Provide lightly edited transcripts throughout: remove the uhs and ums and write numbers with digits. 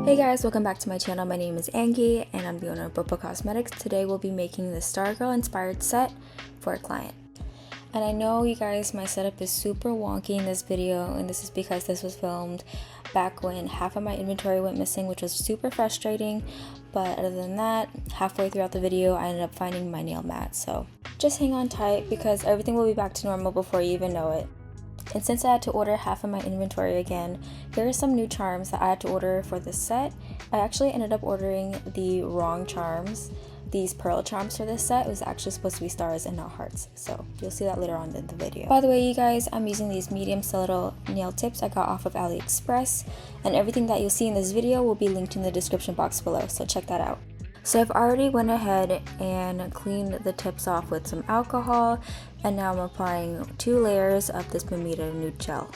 Hey guys, welcome back to my channel. My name is Angie and I'm the owner of Bopo Cosmetics. Today we'll be making the Stargirl inspired set for a client. And I know you guys, my setup is super wonky in this video, and this is because this was filmed back when half of my inventory went missing, which was super frustrating. But other than that, halfway throughout the video I ended up finding my nail mat. So just hang on tight because everything will be back to normal before you even know it. And since I had to order half of my inventory again, here are some new charms that I had to order for this set. I actually ended up ordering the wrong charms. These pearl charms for this set. It was actually supposed to be stars and not hearts, so you'll see that later on in the video. By the way, you guys, I'm using these medium stiletto nail tips I got off of AliExpress, and everything that you'll see in this video will be linked in the description box below, so check that out. So I've already went ahead and cleaned the tips off with some alcohol, and now I'm applying 2 layers of this Bermuda Nude Gel.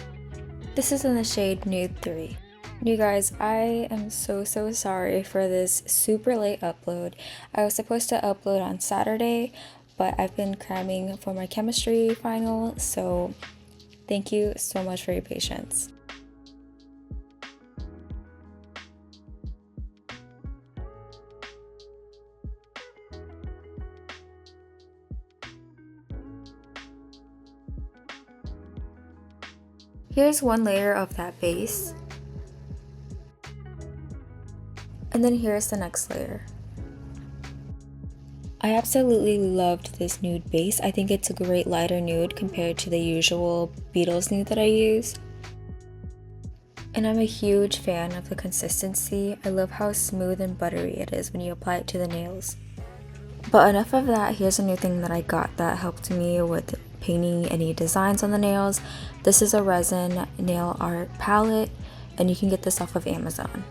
This is in the shade Nude 3. You guys, I am so sorry for this super late upload. I was supposed to upload on Saturday, but I've been cramming for my chemistry final, so thank you so much for your patience. Here's one layer of that base. And then here's the next layer. I absolutely loved this nude base. I think it's a great lighter nude compared to the usual Beetles nude that I use. And I'm a huge fan of the consistency. I love how smooth and buttery it is when you apply it to the nails. But enough of that, here's a new thing that I got that helped me with painting any designs on the nails. This is a resin nail art palette, and you can get this off of Amazon.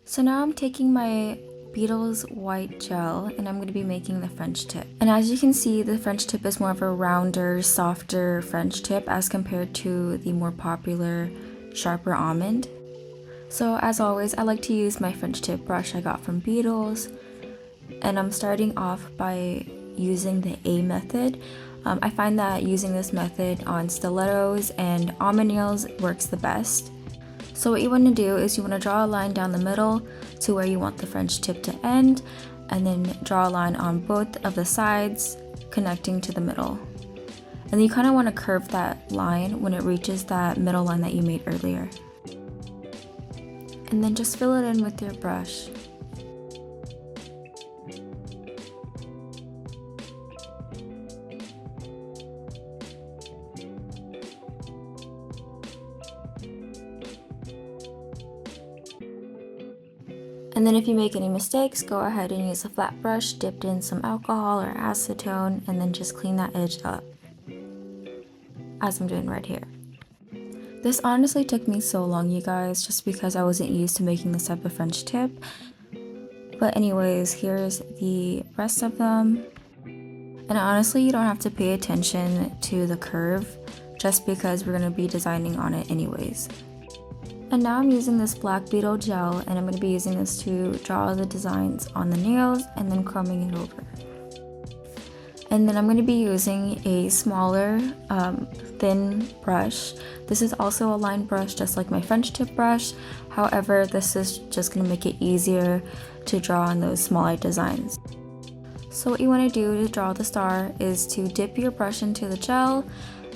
So now I'm taking my Beetles white gel and I'm going to be making the French tip. And as you can see, the French tip is more of a rounder, softer French tip as compared to the more popular, sharper almond. So as always, I like to use my French tip brush I got from Beetles. And I'm starting off by using the A method. I find that using this method on stilettos and almond nails works the best. So what you want to do is you want to draw a line down the middle to where you want the French tip to end, and then draw a line on both of the sides connecting to the middle. And then you kind of want to curve that line when it reaches that middle line that you made earlier. And then just fill it in with your brush. And then if you make any mistakes, go ahead and use a flat brush dipped in some alcohol or acetone, and then just clean that edge up, as I'm doing right here. This honestly took me so long, you guys, just because I wasn't used to making this type of French tip. But anyways, here's the rest of them. And honestly, you don't have to pay attention to the curve, just because we're going to be designing on it anyways. And now I'm using this black beetle gel, and I'm going to be using this to draw the designs on the nails and then chroming it over. And then I'm going to be using a smaller, thin brush. This is also a line brush just like my French tip brush. However, this is just going to make it easier to draw on those smaller designs. So what you want to do to draw the star is to dip your brush into the gel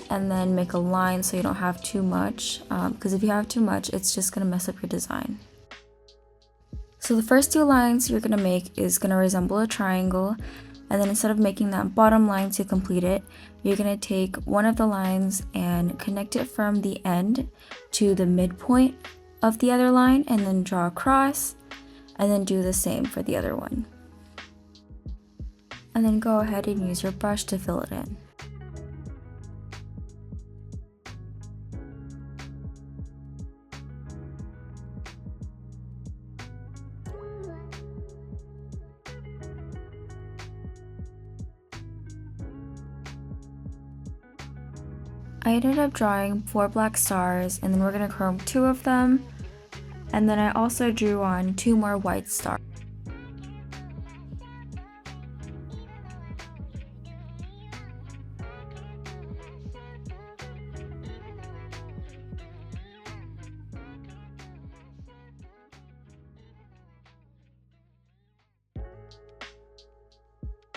and then make a line so you don't have too much, because if you have too much, it's just going to mess up your design. So the first 2 lines you're going to make is going to resemble a triangle, and then instead of making that bottom line to complete it, you're going to take one of the lines and connect it from the end to the midpoint of the other line, and then draw across, and then do the same for the other one. And then go ahead and use your brush to fill it in. I ended up drawing 4 black stars, and then we're going to chrome 2 of them, and then I also drew on 2 more white stars.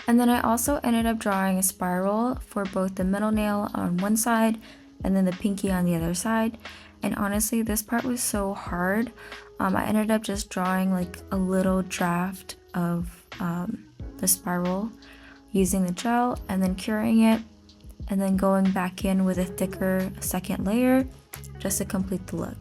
And then I also ended up drawing a spiral for both the middle nail on one side and then the pinky on the other side. And honestly, this part was so hard. I ended up just drawing like a little draft of the spiral using the gel and then curing it and then going back in with a thicker second layer just to complete the look.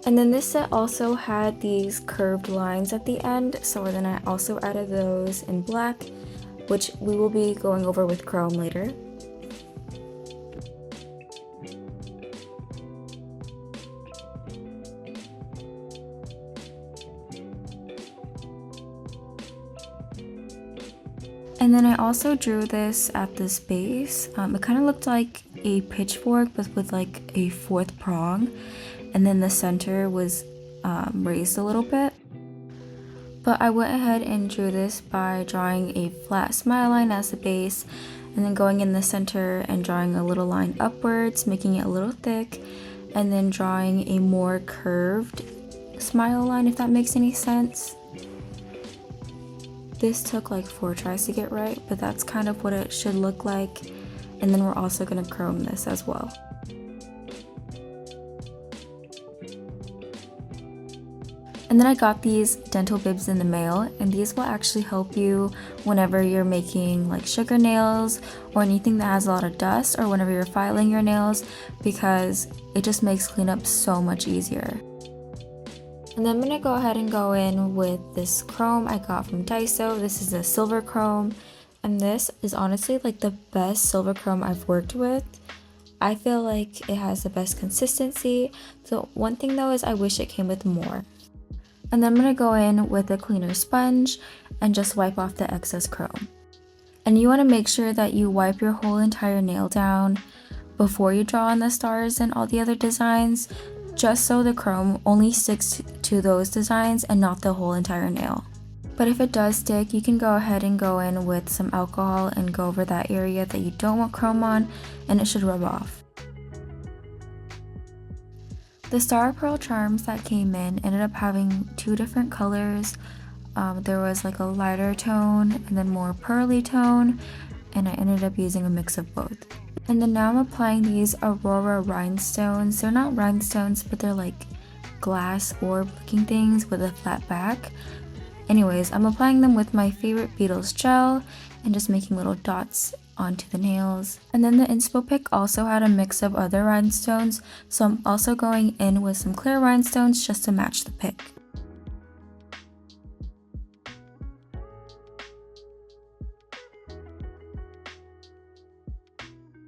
And then this set also had these curved lines at the end, so then I also added those in black, which we will be going over with chrome later. And then I also drew this at this base. It kind of looked like a pitchfork but with like a fourth prong, and then the center was raised a little bit. But I went ahead and drew this by drawing a flat smile line as the base and then going in the center and drawing a little line upwards, making it a little thick, and then drawing a more curved smile line, if that makes any sense. This took like 4 tries to get right, but that's kind of what it should look like. And then we're also going to chrome this as well. And then I got these dental bibs in the mail, and these will actually help you whenever you're making like sugar nails or anything that has a lot of dust, or whenever you're filing your nails, because it just makes cleanup so much easier. And then I'm going to go ahead and go in with this chrome I got from Daiso. This is a silver chrome, and this is honestly like the best silver chrome I've worked with. I feel like it has the best consistency. So one thing though is I wish it came with more. And then I'm going to go in with a cleaner sponge and just wipe off the excess chrome. And you want to make sure that you wipe your whole entire nail down before you draw on the stars and all the other designs, just so the chrome only sticks to those designs and not the whole entire nail. But if it does stick, you can go ahead and go in with some alcohol and go over that area that you don't want chrome on, and it should rub off. The star pearl charms that came in ended up having 2 different colors. There was like a lighter tone and then more pearly tone, and I ended up using a mix of both. And then now I'm applying these Aurora rhinestones. They're not rhinestones, but they're like glass orb looking things with a flat back. Anyways, I'm applying them with my favorite Beetles gel and just making little dots onto the nails. And then the inspo pick also had a mix of other rhinestones, so I'm also going in with some clear rhinestones just to match the pick.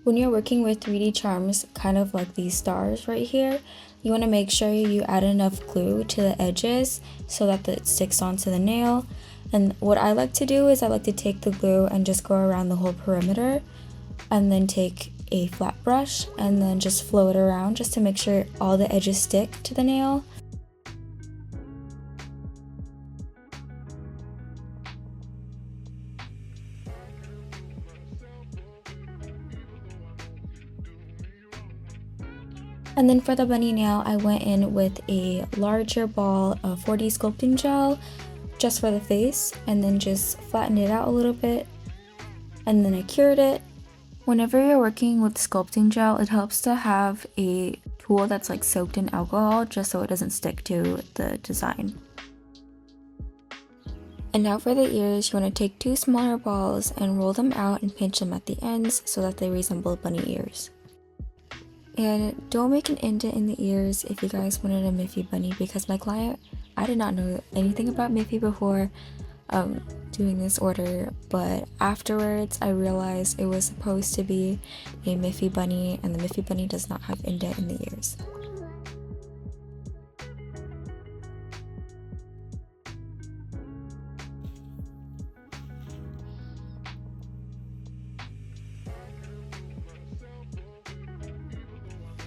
When you're working with 3D charms, kind of like these stars right here, you want to make sure you add enough glue to the edges so that it sticks onto the nail. And what I like to do is I like to take the glue and just go around the whole perimeter, and then take a flat brush and then just flow it around just to make sure all the edges stick to the nail. And then for the bunny nail, I went in with a larger ball of 4D sculpting gel just for the face, and then just flattened it out a little bit, and then I cured it. Whenever you're working with sculpting gel, it helps to have a tool that's like soaked in alcohol just so it doesn't stick to the design. And now for the ears, you want to take 2 smaller balls and roll them out and pinch them at the ends so that they resemble bunny ears. And don't make an indent in the ears if you guys wanted a Miffy bunny, because my client, I did not know anything about Miffy before doing this order, but afterwards I realized it was supposed to be a Miffy bunny, and the Miffy bunny does not have indent in the ears.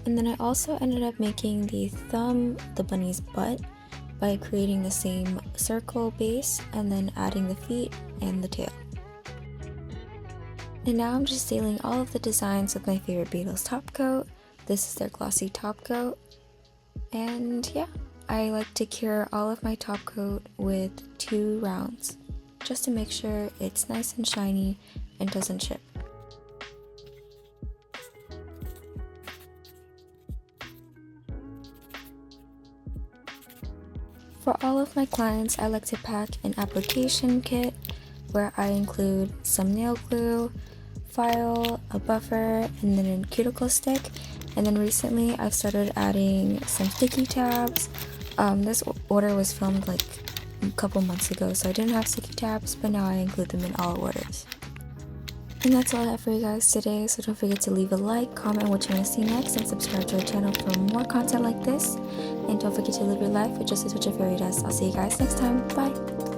And then I also ended up making the thumb the bunny's butt by creating the same circle base and then adding the feet and the tail. And now I'm just sealing all of the designs with my favorite Beatles top coat. This is their glossy top coat. And yeah, I like to cure all of my top coat with 2 rounds just to make sure it's nice and shiny and doesn't chip. For all of my clients, I like to pack an application kit where I include some nail glue, file, a buffer, and then a cuticle stick. And then recently I've started adding some sticky tabs. This order was filmed like a couple months ago, so I didn't have sticky tabs, but now I include them in all orders. And that's all I have for you guys today, so don't forget to leave a like, comment what you want to see next, and subscribe to our channel for more content like this. And don't forget to live your life with just a touch of fairy dust. I'll see you guys next time. Bye!